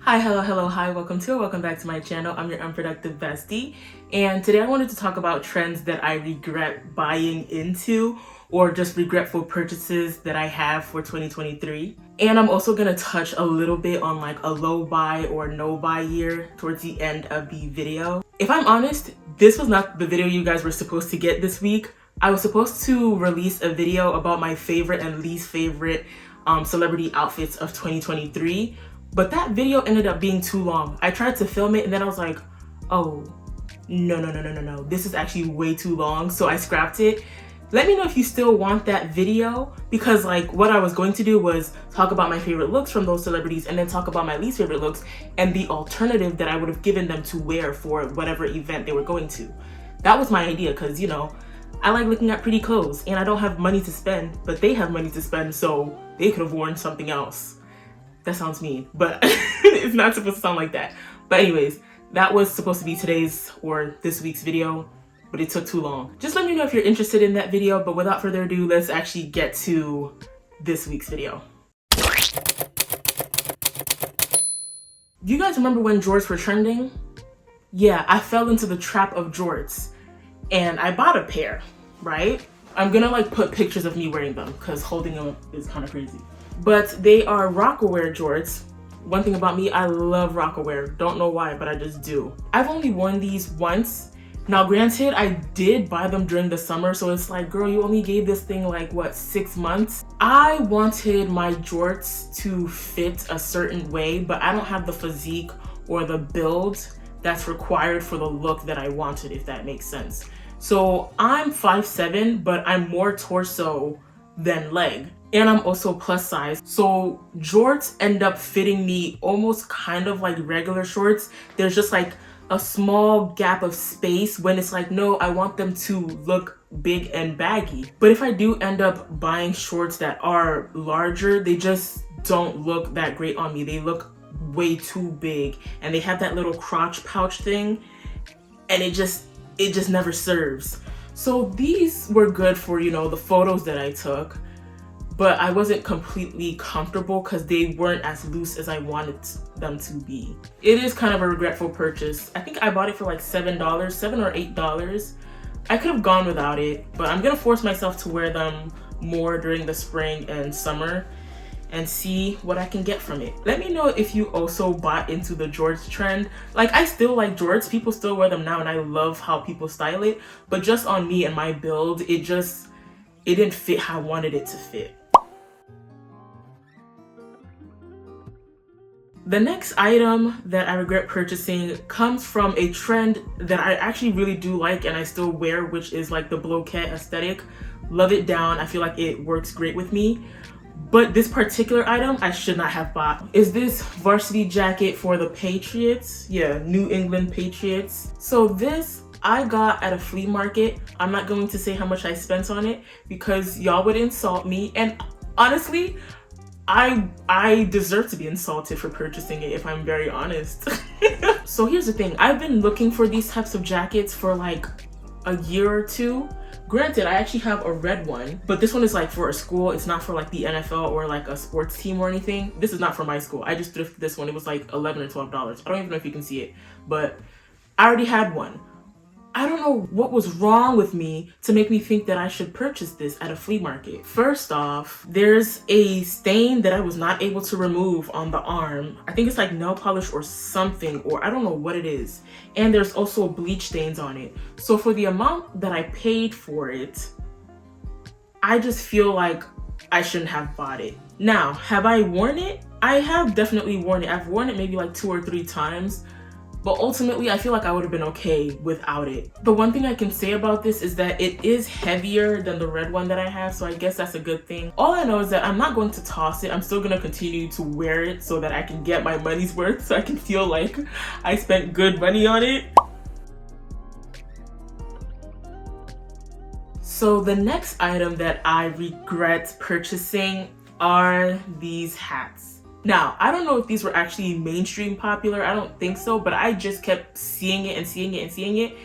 Hi, hello, hello, hi, welcome back to my channel. I'm your unproductive bestie, and today I wanted to talk about trends that I regret buying into or just regretful purchases that I have for 2023. And I'm also gonna touch a little bit on like a low buy or no buy year towards the end of the video. If I'm honest, this was not the video you guys were supposed to get this week. I was supposed to release a video about my favorite and least favorite celebrity outfits of 2023. But that video ended up being too long. I tried to film it and then I was like, oh, no. This is actually way too long. So I scrapped it. Let me know if you still want that video, because like what I was going to do was talk about my favorite looks from those celebrities and then talk about my least favorite looks and the alternative that I would have given them to wear for whatever event they were going to. That was my idea, because you know, I like looking at pretty clothes and I don't have money to spend, but they have money to spend, so they could have worn something else. That sounds mean, but it's not supposed to sound like that. But anyways, that was supposed to be today's or this week's video, but it took too long. Just let me know if you're interested in that video, but without further ado, let's actually get to this week's video. Do you guys remember when jorts were trending? Yeah, I fell into the trap of jorts and I bought a pair, right? I'm gonna like put pictures of me wearing them because holding them is kind of crazy. But they are Rocawear jorts. One thing about me, I love Rocawear. Don't know why, but I just do. I've only worn these once. Now granted, I did buy them during the summer, so it's like, girl, you only gave this thing like, what, 6 months? I wanted my jorts to fit a certain way, but I don't have the physique or the build that's required for the look that I wanted, if that makes sense. So I'm 5'7", but I'm more torso than leg. And I'm also plus size. So jorts end up fitting me almost kind of like regular shorts. There's just like a small gap of space when it's like, no, I want them to look big and baggy. But if I do end up buying shorts that are larger, they just don't look that great on me. They look way too big and they have that little crotch pouch thing, and it just never serves. So these were good for, you know, the photos that I took, but I wasn't completely comfortable because they weren't as loose as I wanted them to be. It is kind of a regretful purchase. I think I bought it for like $7 or $8. I could have gone without it, but I'm gonna force myself to wear them more during the spring and summer and see what I can get from it. Let me know if you also bought into the jorts trend. Like, I still like jorts, people still wear them now and I love how people style it, but just on me and my build, it didn't fit how I wanted it to fit. The next item that I regret purchasing comes from a trend that I actually really do like and I still wear, which is like the Blokette Aesthetic. Love it down. I feel like it works great with me. But this particular item I should not have bought. Is this varsity jacket for the Patriots? Yeah, New England Patriots. So this I got at a flea market. I'm not going to say how much I spent on it because y'all would insult me. And honestly, I deserve to be insulted for purchasing it, if I'm very honest. So here's the thing. I've been looking for these types of jackets for like a year or two. Granted, I actually have a red one, but this one is like for a school. It's not for like the NFL or like a sports team or anything. This is not for my school. I just thrifted this one. It was like $11 or $12. I don't even know if you can see it, but I already had one. I don't know what was wrong with me to make me think that I should purchase this at a flea market. First off, there's a stain that I was not able to remove on the arm. I think it's like nail polish or something, or I don't know what it is. And there's also bleach stains on it. So for the amount that I paid for it, I just feel like I shouldn't have bought it. Now, have I worn it? I have definitely worn it. I've worn it maybe like 2 or 3 times. But ultimately, I feel like I would have been okay without it. The one thing I can say about this is that it is heavier than the red one that I have, so I guess that's a good thing. All I know is that I'm not going to toss it. I'm still gonna continue to wear it so that I can get my money's worth, so I can feel like I spent good money on it. So the next item that I regret purchasing are these hats. Now, I don't know if these were actually mainstream popular. I don't think so, but I just kept seeing it and seeing it and seeing it.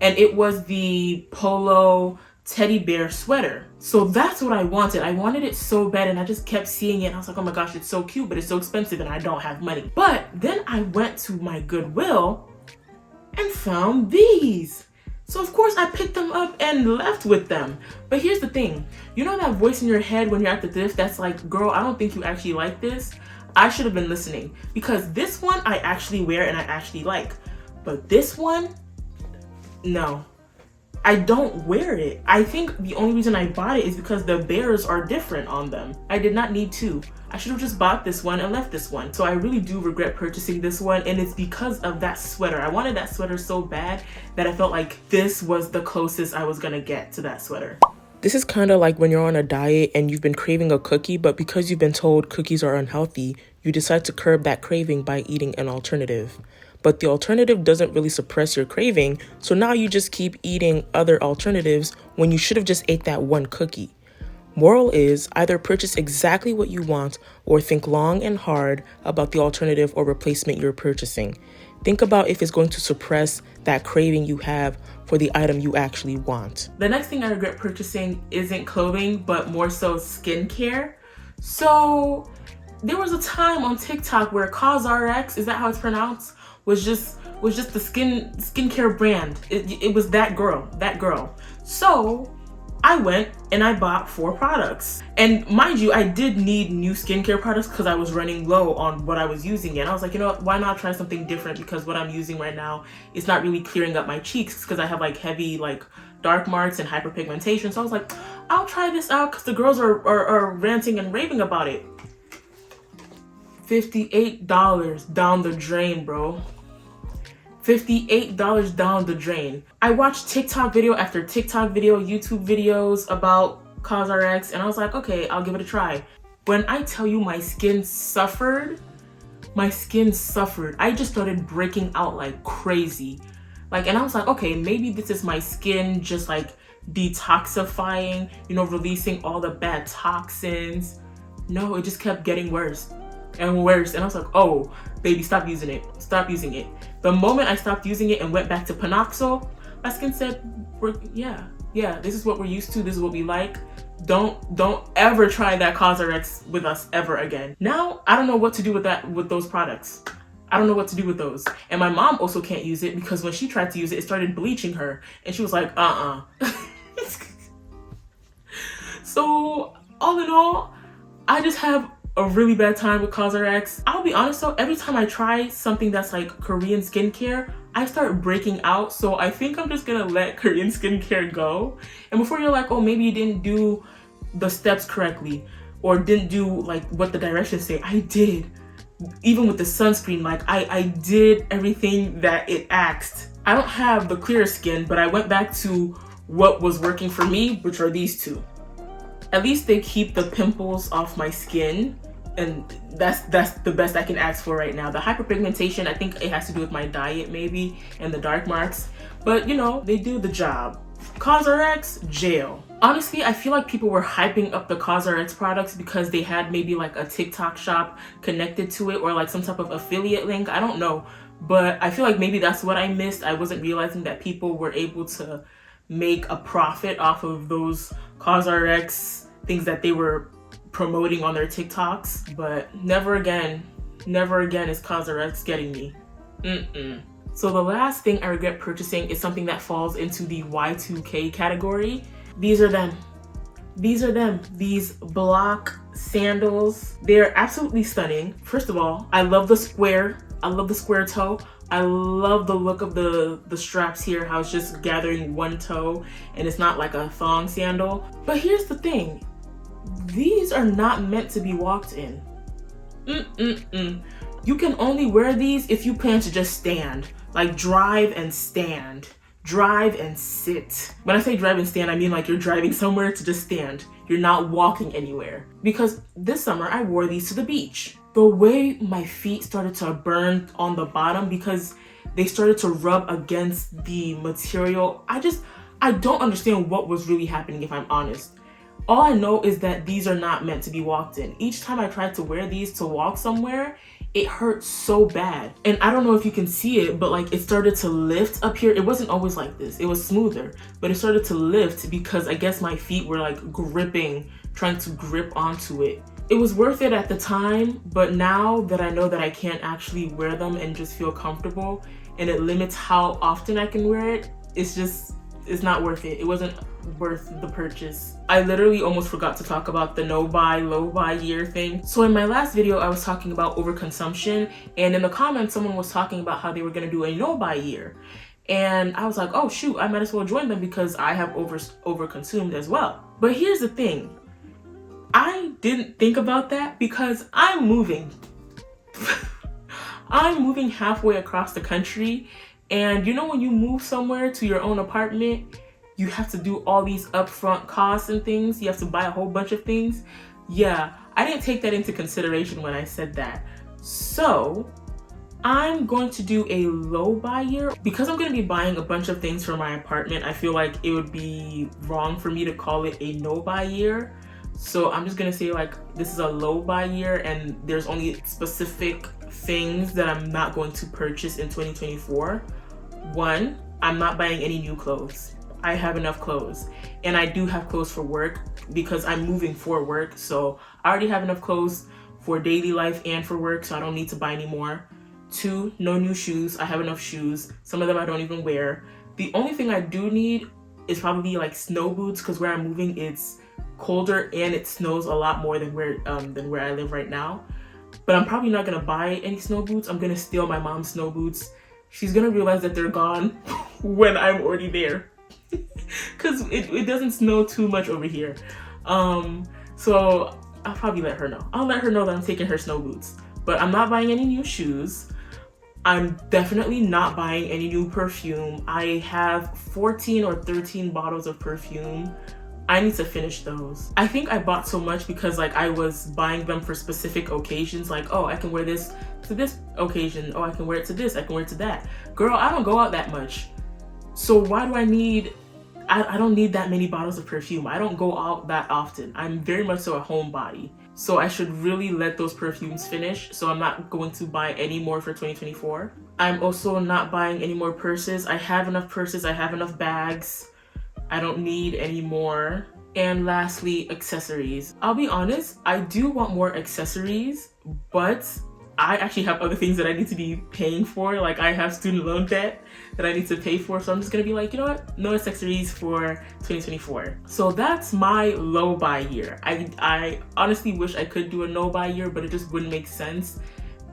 And it was the polo teddy bear sweater. So that's what I wanted. I wanted it so bad, and I just kept seeing it. And I was like, oh my gosh, it's so cute, but it's so expensive and I don't have money. But then I went to my Goodwill and found these. So of course I picked them up and left with them. But here's the thing. You know that voice in your head when you're at the thrift that's like, girl, I don't think you actually like this? I should have been listening, because this one I actually wear and I actually like. But this one, no. I don't wear it. I think the only reason I bought it is because the bears are different on them. I did not need two. I should have just bought this one and left this one. So I really do regret purchasing this one, and it's because of that sweater. I wanted that sweater so bad that I felt like this was the closest I was gonna get to that sweater. This is kind of like when you're on a diet and you've been craving a cookie, but because you've been told cookies are unhealthy, you decide to curb that craving by eating an alternative. But the alternative doesn't really suppress your craving, so now you just keep eating other alternatives when you should have just ate that one cookie. Moral is, either purchase exactly what you want or think long and hard about the alternative or replacement you're purchasing. Think about if it's going to suppress that craving you have for the item you actually want. The next thing I regret purchasing isn't clothing, but more so skincare. So there was a time on TikTok where COSRX, is that how it's pronounced? was just the skincare brand. It was that girl. So I went and I bought 4 products. And mind you, I did need new skincare products because I was running low on what I was using. And I was like, you know what, why not try something different? Because what I'm using right now is not really clearing up my cheeks because I have like heavy like dark marks and hyperpigmentation. So I was like, I'll try this out because the girls are ranting and raving about it. $58 down the drain, bro. $58 down the drain. I watched TikTok video after TikTok video, YouTube videos about COSRX, and I was like, okay, I'll give it a try. When I tell you my skin suffered. I just started breaking out like crazy. And I was like, okay, maybe this is my skin just like detoxifying, releasing all the bad toxins. No, it just kept getting worse and worse. And I was like, oh, baby, stop using it. The moment I stopped using it and went back to Panoxyl, my skin said, yeah, this is what we're used to. This is what we like. Don't ever try that COSRX with us ever again. Now, I don't know what to do with those products. I don't know what to do with those. And my mom also can't use it because when she tried to use it, it started bleaching her. And she was like, So, all in all, I just have a really bad time with COSRX. I'll be honest though, every time I try something that's like Korean skincare, I start breaking out. So I think I'm just gonna let Korean skincare go. And before you're like, oh, maybe you didn't do the steps correctly or didn't do like what the directions say, I did. Even with the sunscreen, I did everything that it asked. I don't have the clearest skin, but I went back to what was working for me, which are these 2. At least they keep the pimples off my skin, and that's the best I can ask for right now. The hyperpigmentation, I think it has to do with my diet maybe, and the dark marks, but they do the job. COSRX, jail. Honestly, I feel like people were hyping up the COSRX products because they had maybe like a TikTok shop connected to it or like some type of affiliate link. I don't know, but I feel like maybe that's what I missed. I wasn't realizing that people were able to make a profit off of those COSRX things that they were promoting on their TikToks. But never again is COSRX getting me. So the last thing I regret purchasing is something that falls into the Y2K category. These are them. These block sandals. They're absolutely stunning. First of all, I love the square toe. I love the look of the straps here, how it's just gathering one toe and it's not like a thong sandal. But here's the thing. These are not meant to be walked in. You can only wear these if you plan to just stand. Like drive and stand. Drive and sit. When I say drive and stand, I mean like you're driving somewhere to just stand. You're not walking anywhere. Because this summer I wore these to the beach. The way my feet started to burn on the bottom because they started to rub against the material. I don't understand what was really happening, if I'm honest. All I know is that these are not meant to be walked in. Each time I tried to wear these to walk somewhere, it hurt so bad. And I don't know if you can see it, but like it started to lift up here. It wasn't always like this. It was smoother, but it started to lift because I guess my feet were like gripping, trying to grip onto it. It was worth it at the time, but now that I know that I can't actually wear them and just feel comfortable, and it limits how often I can wear it, it's not worth it. It wasn't worth the purchase. I literally almost forgot to talk about the no buy, low buy year thing. So in my last video, I was talking about overconsumption, and in the comments, someone was talking about how they were gonna do a no buy year. And I was like, oh shoot, I might as well join them because I have overconsumed as well. But here's the thing. I didn't think about that because I'm moving. I'm moving halfway across the country, and you know when you move somewhere to your own apartment, you have to do all these upfront costs and things. You have to buy a whole bunch of things. Yeah, I didn't take that into consideration when I said that. So I'm going to do a low buy year. Because I'm going to be buying a bunch of things for my apartment, I feel like it would be wrong for me to call it a no buy year. So I'm just gonna say like this is a low buy year, and there's only specific things that I'm not going to purchase in 2024. One, I'm not buying any new clothes. I have enough clothes, and I do have clothes for work because I'm moving for work. So I already have enough clothes for daily life and for work, so I don't need to buy any more. Two, no new shoes. I have enough shoes. Some of them I don't even wear. The only thing I do need is probably like snow boots, because where I'm moving it's colder and it snows a lot more than where I live right now. But I'm probably not gonna buy any snow boots. I'm gonna steal my mom's snow boots. She's gonna realize that they're gone when I'm already there, because it doesn't snow too much over here. So I'll probably let her know. I'll let her know that I'm taking her snow boots. But I'm not buying any new shoes. I'm definitely not buying any new perfume. I have 14 or 13 bottles of perfume. I need to finish those. I think I bought so much because like I was buying them for specific occasions, like, oh, I can wear this to this occasion. Oh, I can wear it to this, I can wear it to that. Girl, I don't go out that much. So why do I need, I don't need that many bottles of perfume. I don't go out that often. I'm very much so a homebody. So I should really let those perfumes finish. So I'm not going to buy any more for 2024. I'm also not buying any more purses. I have enough purses, I have enough bags. I don't need any more. And lastly, accessories. I'll be honest, I do want more accessories, but I actually have other things that I need to be paying for. Like I have student loan debt that I need to pay for. So I'm just gonna be like, you know what? No accessories for 2024. So that's my low buy year. I honestly wish I could do a no buy year, but it just wouldn't make sense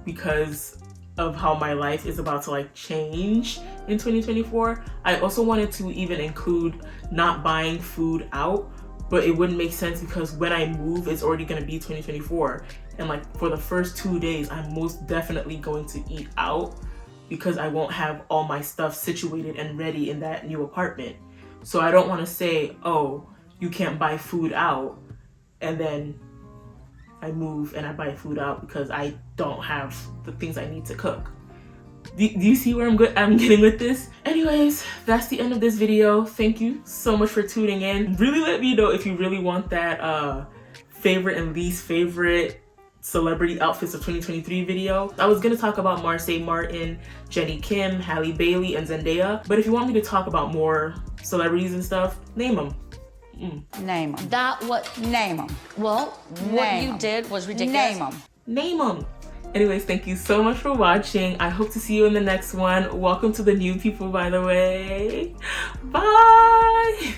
because of how my life is about to like change in 2024. I also wanted to even include not buying food out, but it wouldn't make sense because when I move, it's already gonna be 2024. And like for the first 2 days, I'm most definitely going to eat out because I won't have all my stuff situated and ready in that new apartment. So I don't wanna say, oh, you can't buy food out, and then I move and I buy food out because I don't have the things I need to cook. Do you see where I'm getting with this? Anyways, that's the end of this video. Thank you so much for tuning in. Really let me know if you really want that favorite and least favorite celebrity outfits of 2023 video. I was gonna talk about Marseille Martin, Jenny Kim, Halle Bailey, and Zendaya. But if you want me to talk about more celebrities and stuff, name them. Name them. Name them. Well, what you did was ridiculous. Name them. Name them. Anyways, thank you so much for watching. I hope to see you in the next one. Welcome to the new people, by the way. Bye.